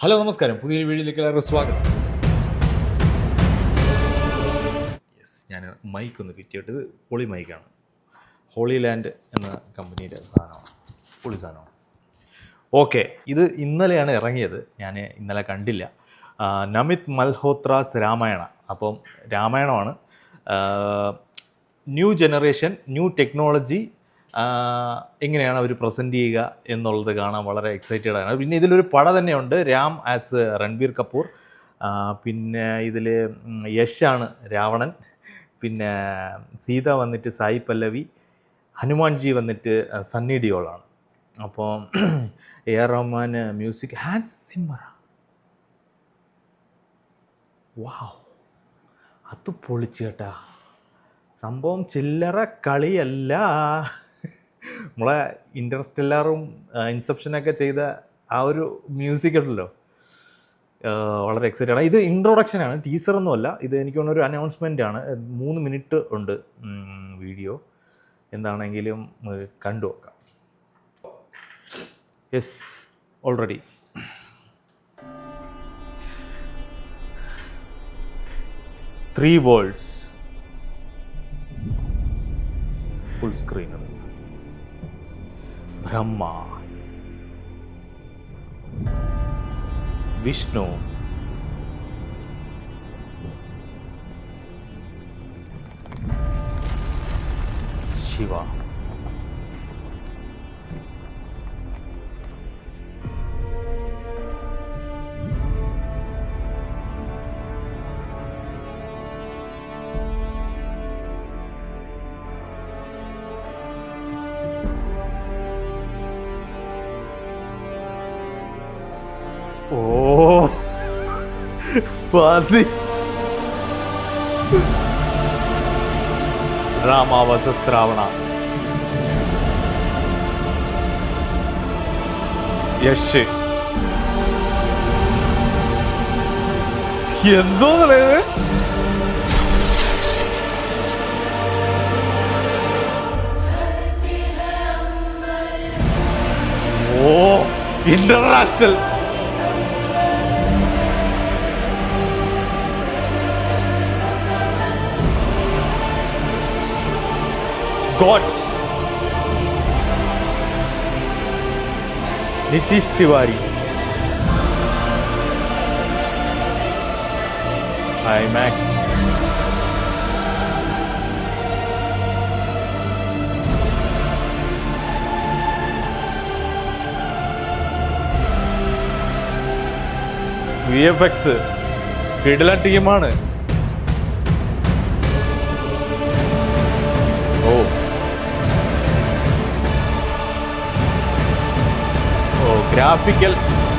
Hello നമസ്കാരം, പുതിയൊരു വീഡിയോയിലേക്ക് എല്ലാവർക്കും സ്വാഗതം. ഞാൻ മൈക്ക് ഒന്ന് ഫിറ്റ് ചെയ്തിട്ട്, ഇത് പൊളി മൈക്കാണ്. ഹോളി ലാൻഡ് എന്ന കമ്പനിയുടെ സാധനമാണ്, പൊളി സാധനമാണ്. ഓക്കെ, ഇത് ഇന്നലെയാണ് ഇറങ്ങിയത്, ഞാൻ ഇന്നലെ കണ്ടില്ല. നമിത് മൽഹോത്രാസ് രാമായണ. അപ്പം രാമായണമാണ്. ന്യൂ ജനറേഷൻ, ന്യൂ ടെക്നോളജി എങ്ങനെയാണ് അവർ പ്രസൻറ്റ് ചെയ്യുക എന്നുള്ളത് കാണാൻ വളരെ എക്സൈറ്റഡ് ആണ്. പിന്നെ ഇതിലൊരു പട തന്നെയുണ്ട്, രാം ആസ് രൺബീർ കപൂർ. പിന്നെ ഇതിൽ യശാണ് രാവണൻ. പിന്നെ സീത വന്നിട്ട് സായി പല്ലവി. ഹനുമാൻജി വന്നിട്ട് സണ്ണി ഡിയോളാണ്. അപ്പോൾ A R Rahman music, Hans Zimmer. Wow, അത് പൊളിച്ചു കേട്ടാ. സംഭവം ചില്ലറ കളിയല്ല. നമ്മളെ ഇൻ്റർസ്റ്റെല്ലാറും ഇൻസെപ്ഷനൊക്കെ ചെയ്ത ആ ഒരു മ്യൂസിക് ഉണ്ടല്ലോ, വളരെ എക്സൈറ്റഡ് ആണ്. ഇത് ഇൻട്രൊഡക്ഷനാണ്, ടീസറൊന്നുമല്ല. ഇത് എനിക്ക് തോന്നുന്ന ഒരു അനൗൺസ്മെൻ്റ് ആണ്. 3 മിനിറ്റ് ഉണ്ട് വീഡിയോ. എന്താണെങ്കിലും കണ്ടു നോക്കാം. Yes, already three worlds full screen. Brahma, Vishnu, Shiva. Oh പതി രാമ vs രാവണ. യശ് എന്തോ oh international. God. Nitesh Tiwari. IMAX. VFX കിടിലൻ ടീമാണ്. ഓ ഗ്രാഫിക്കൽ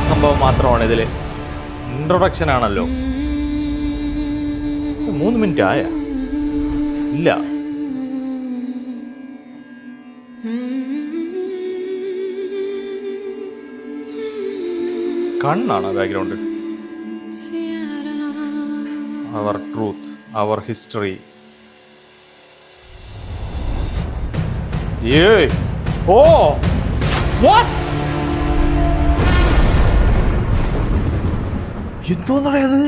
സംഭവം മാത്രമാണ് ഇതിൽ. ഇൻട്രൊഡക്ഷൻ ആണല്ലോ. 3 മിനിറ്റ് ആയ ഇല്ല. കണ്ണാണ് ബാക്ക്ഗ്രൗണ്ട്. അവർ ട്രൂത്ത്, അവർ ഹിസ്റ്ററി. ഓ വാട്ട്, എന്തോന്നറിയത്?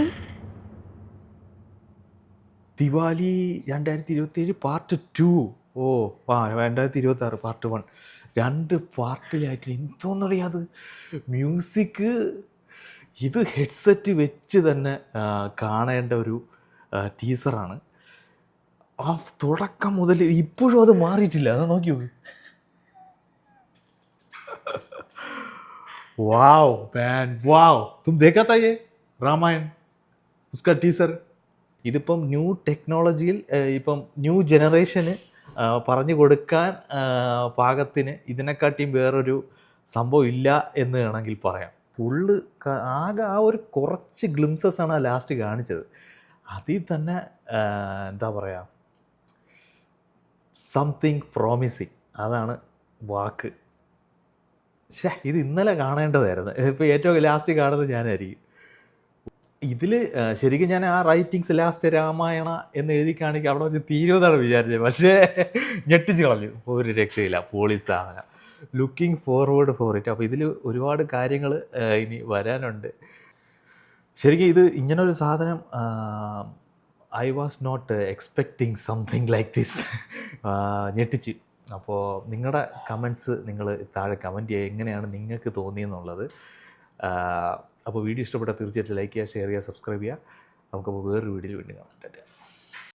ദിവാലി 2027 പാർട്ട് 2. Oh 2026 part 1. 2 പാർട്ടിലായിട്ട് എന്തോന്നറിയാത് മ്യൂസിക്. ഇത് ഹെഡ്സെറ്റ് വെച്ച് തന്നെ കാണേണ്ട ഒരു ടീസറാണ്. ആ തുടക്കം മുതൽ ഇപ്പോഴും അത് മാറിയിട്ടില്ല. അത് നോക്കി നോക്ക്. वाओ मैन, वाओ, तुम देखा था ये रामायण, उसका ടീസർ. ഇതിപ്പം ന്യൂ ടെക്നോളജിയിൽ ഇപ്പം ന്യൂ ജനറേഷന് പറഞ്ഞു കൊടുക്കാൻ പാകത്തിന് ഇതിനെക്കാട്ടിയും വേറൊരു സംഭവം ഇല്ല എന്ന് വേണമെങ്കിൽ പറയാം. ഫുള്ള് ആകെ ആ ഒരു കുറച്ച് ഗ്ലിംസസ് ആണ് ആ ലാസ്റ്റ് കാണിച്ചത്. അതിൽ തന്നെ എന്താ പറയുക, സംതിങ് പ്രോമിസിങ്, അതാണ് വാക്ക്. ഇത് ഇന്നലെ കാണേണ്ടതായിരുന്നു. ഇപ്പോൾ ഏറ്റവും ലാസ്റ്റ് കാണുന്നത് ഞാനായിരിക്കും. ഇതിൽ ശരിക്കും ഞാൻ ആ റൈറ്റിങ്സ് ലാസ്റ്റ് രാമായണ എന്ന് എഴുതി കാണിക്കുക അവിടെ വെച്ച് തീരുമെന്നാണ് വിചാരിച്ചത്. പക്ഷേ ഞെട്ടിച്ച് കളഞ്ഞു. ഒരു രക്ഷയില്ല, പോളീസ് സാധനം. Looking forward for it. അപ്പോൾ ഇതിൽ ഒരുപാട് കാര്യങ്ങൾ ഇനി വരാനുണ്ട്. ശരിക്കും ഇത് ഇങ്ങനൊരു സാധനം I was not expecting something like this. ഞെട്ടിച്ച്. അപ്പോൾ നിങ്ങളുടെ കമൻസ് നിങ്ങൾ താഴെ കമൻറ്റ് ചെയ്യുക, എങ്ങനെയാണ് നിങ്ങൾക്ക് തോന്നിയെന്നുള്ളത്. അപ്പോൾ വീഡിയോ ഇഷ്ടപ്പെട്ടാൽ തീർച്ചയായിട്ടും ലൈക്ക് ചെയ്യുക, ഷെയർ ചെയ്യുക, സബ്സ്ക്രൈബ് ചെയ്യുക. നമുക്കപ്പോൾ വേറൊരു വീഡിയോയിൽ വീണ്ടും കാണാം.